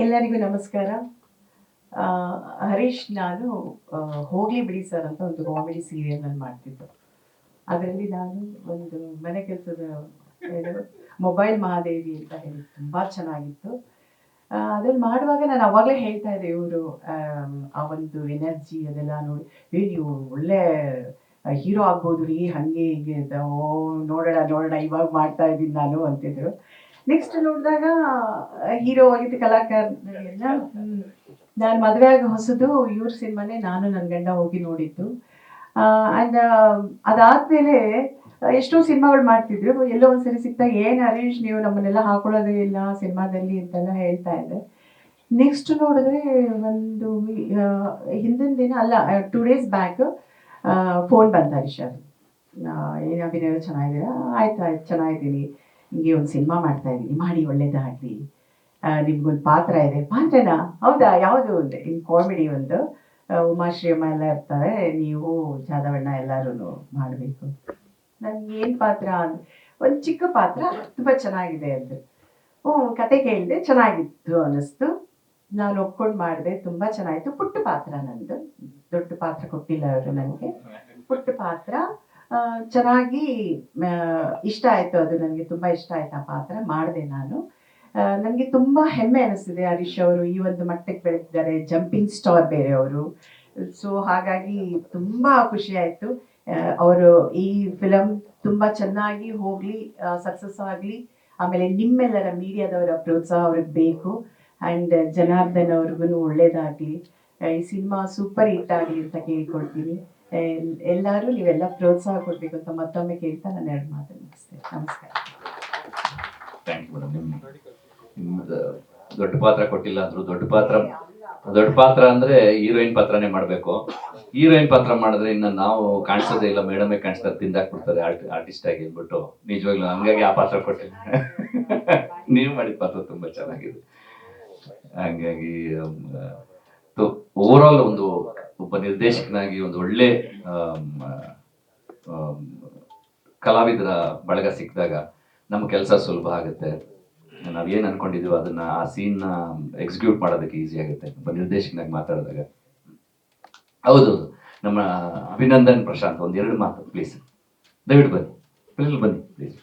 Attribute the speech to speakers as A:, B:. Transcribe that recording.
A: ಎಲ್ಲರಿಗೂ ನಮಸ್ಕಾರ. ಆ, ಹರೀಶ್ ನಾನು ಹೋಗ್ಲಿ ಬಿಡಿ ಸರ್ ಅಂತ ಒಂದು ಕಾಮಿಡಿ ಸೀರಿಯಲ್ ಮಾಡ್ತಿದ್ದು. ಅದರಲ್ಲಿ ನಾನು ಒಂದು ಮನೆ ಕೆಲಸದ ಮೊಬೈಲ್ ಮಹಾದೇವಿ ಅಂತ ಹೇಳಿ ತುಂಬಾ ಚೆನ್ನಾಗಿತ್ತು. ಅದ್ರಲ್ಲಿ ಮಾಡುವಾಗ ನಾನು ಅವಾಗಲೇ ಹೇಳ್ತಾ ಇದ್ದೆ, ಇವರು ಆ ಒಂದು ಎನರ್ಜಿ ಅದೆಲ್ಲ ನೋಡಿ ನೀವು ಒಳ್ಳೆ ಹೀರೋ ಆಗ್ಬೋದು ರೀ, ಹಂಗೆ ಹೀಗೆ ಅಂತ. ಓ, ನೋಡೋಣ ನೋಡೋಣ, ಇವಾಗ ಮಾಡ್ತಾ ಇದ್ದೀನಿ ನಾನು ಅಂತಿದ್ರು. ನೆಕ್ಸ್ಟ್ ನೋಡಿದಾಗ ಹೀರೋ ಆಗಿದ್ದ ಕಲಾಕಾರ ಎಲ್ಲ ನಾನು ಮದುವೆ ಆಗಿ ಹೊಸದು ಇವ್ರ ಸಿನಿಮಾನೇ ನಾನು ನನ್ನ ಗಂಡ ಹೋಗಿ ನೋಡಿದ್ದು. ಆ್ಯಂಡ್ ಅದಾದ್ಮೇಲೆ ಎಷ್ಟೋ ಸಿನಿಮಾಗಳು ಮಾಡ್ತಿದ್ರು. ಎಲ್ಲೋ ಒಂದ್ಸರಿ ಸಿಗ್ತಾ ಏನು ಹರೀಶ್ ನೀವು ನಮ್ಮನ್ನೆಲ್ಲ ಹಾಕೊಳ್ಳೋದೇ ಇಲ್ಲ ಸಿನಿಮಾದಲ್ಲಿ ಅಂತೆಲ್ಲ ಹೇಳ್ತಾ ಇದ್ದೆ. ನೆಕ್ಸ್ಟ್ ನೋಡಿದ್ರೆ ಒಂದು ಹಿಂದಿನ ದಿನ ಅಲ್ಲ, 2 days ಬ್ಯಾಕ್ ಫೋನ್ ಬಂತ ಹರೀಶ್ ಅದು. ಏನು ಅಭಿನಯ ಚೆನ್ನಾಗಿದ್ದೀರಾ? ಆಯ್ತು ಆಯ್ತು ಚೆನ್ನಾಗಿದ್ದೀನಿ, ಹಿಂಗೆ ಒಂದು ಸಿನಿಮಾ ಮಾಡ್ತಾ ಇದ್ದೀನಿ, ಮಾಡಿ ಒಳ್ಳೇದಾಗಲಿ, ನಿಮ್ಗೊಂದು ಪಾತ್ರ ಇದೆ. ಪಾತ್ರನಾ? ಹೌದಾ, ಯಾವುದು? ಒಂದು ಇನ್ ಕಾಮಿಡಿ ಒಂದು ಉಮಾಶ್ರೀ ಅಮ್ಮ ಎಲ್ಲ ಇರ್ತಾರೆ, ನೀವು ಜಾದವಣ್ಣ ಎಲ್ಲರೂ ಮಾಡಬೇಕು. ನನ್ಗೆ ಏನು ಪಾತ್ರ ಅಂದ್ರೆ ಒಂದು ಚಿಕ್ಕ ಪಾತ್ರ, ತುಂಬ ಚೆನ್ನಾಗಿದೆ ಅಂದರು. ಕತೆ ಕೇಳಿದೆ, ಚೆನ್ನಾಗಿತ್ತು ಅನ್ನಿಸ್ತು. ನಾನು ಒಪ್ಕೊಂಡು ಮಾಡಿದೆ, ತುಂಬ ಚೆನ್ನಾಗಿತ್ತು. ಪುಟ್ಟ ಪಾತ್ರ ನಂದು, ದೊಡ್ಡ ಪಾತ್ರ ಕೊಟ್ಟಿಲ್ಲ ಅವರು ನನಗೆ. ಪುಟ್ಟ ಪಾತ್ರ ಚೆನ್ನಾಗಿ ಇಷ್ಟ ಆಯಿತು. ಅದು ನನಗೆ ತುಂಬ ಇಷ್ಟ ಆಯ್ತು ಆ ಪಾತ್ರ, ಮಾಡಿದೆ ನಾನು. ನನಗೆ ತುಂಬ ಹೆಮ್ಮೆ ಅನಿಸ್ತಿದೆ, ಹರೀಶ್ ಅವರು ಈ ಒಂದು ಮಟ್ಟಕ್ಕೆ ಬೆಳೆದಿದ್ದಾರೆ, ಜಂಪಿಂಗ್ ಸ್ಟಾರ್ ಬೇರೆ ಅವರು. ಸೊ ಹಾಗಾಗಿ ತುಂಬ ಖುಷಿ ಆಯಿತು. ಅವರು ಈ ಫಿಲಮ್ ತುಂಬ ಚೆನ್ನಾಗಿ ಹೋಗಲಿ, ಸಕ್ಸಸ್ ಆಗಲಿ. ಆಮೇಲೆ ನಿಮ್ಮೆಲ್ಲರ ಮೀಡಿಯಾದವರ ಪ್ರೋತ್ಸಾಹ ಅವ್ರಿಗೆ ಬೇಕು. ಆ್ಯಂಡ್ ಜನಾರ್ದನ್ ಅವ್ರಿಗೂ ಒಳ್ಳೇದಾಗಲಿ, ಈ ಸಿನಿಮಾ ಸೂಪರ್ ಹಿಟ್ ಆಗಲಿ ಅಂತ ಕೇಳ್ಕೊಳ್ತೀನಿ. ಎಲ್ಲರೂ ನೀವೆಲ್ಲ ಪ್ರೋತ್ಸಾಹ ಕೊಡಬೇಕು ಅಂತ ಮತ್ತೊಮ್ಮೆ ಕೇಳ್ತಾ ನಾನು 2 ಮಾತು ಮುಗಿಸ್ತೇನೆ. ನಮಸ್ಕಾರ.
B: Thank you madam. ನಿಮ್ದು ದೊಡ್ಡ ಪಾತ್ರ ಕೊಟ್ಟಿಲ್ಲ ಅಂದ್ರು, ದೊಡ್ಡ ಪಾತ್ರ ಅಂದ್ರೆ ಹೀರೋಯಿನ್ ಪಾತ್ರನೇ ಮಾಡಬೇಕು. ಹೀರೋಯಿನ್ ಪಾತ್ರ ಮಾಡಿದ್ರೆ ಇನ್ನು ನಾವು ಕಾಣಿಸೋದೇ ಇಲ್ಲ, ಮೇಡಮೇ ಕಾಣಿಸ್ತಾರೆ, ತಿಂದಾಕ್ಬಿಡ್ತಾರೆ ಆರ್ಟಿಸ್ಟ್ ಆಗಿ ಅಂದ್ಬಿಟ್ಟು. ನಿಜವಾಗ್ಲೂ ಹಂಗಾಗಿ ಆ ಪಾತ್ರ ಕೊಟ್ಟಿಲ್ಲ. ನೀವು ಮಾಡಿದ ಪಾತ್ರ ತುಂಬಾ ಚೆನ್ನಾಗಿದೆ. ಹಂಗಾಗಿ ಓವರ್ ಆಲ್ ಒಬ್ಬ ನಿರ್ದೇಶಕನಾಗಿ ಒಂದು ಒಳ್ಳೆ ಕಲಾವಿದರ ಬಳಗ ಸಿಕ್ಕಿದಾಗ ನಮ್ಮ ಕೆಲಸ ಸುಲಭ ಆಗುತ್ತೆ. ನಾವೇನು ಅನ್ಕೊಂಡಿದೀವೋ ಅದನ್ನ, ಆ ಸೀನ್ನ ಎಕ್ಸಿಕ್ಯೂಟ್ ಮಾಡೋದಕ್ಕೆ ಈಸಿ ಆಗುತ್ತೆ ಒಬ್ಬ ನಿರ್ದೇಶಕನಾಗಿ ಮಾತಾಡಿದಾಗ. ಹೌದು, ನಮ್ಮ ಅಭಿನಂದನ್ ಪ್ರಶಾಂತ್ 1-2 ಮಾತು ಪ್ಲೀಸ್, ದಯವಿಟ್ಟು ಬನ್ನಿ ಪ್ಲೀಸ್.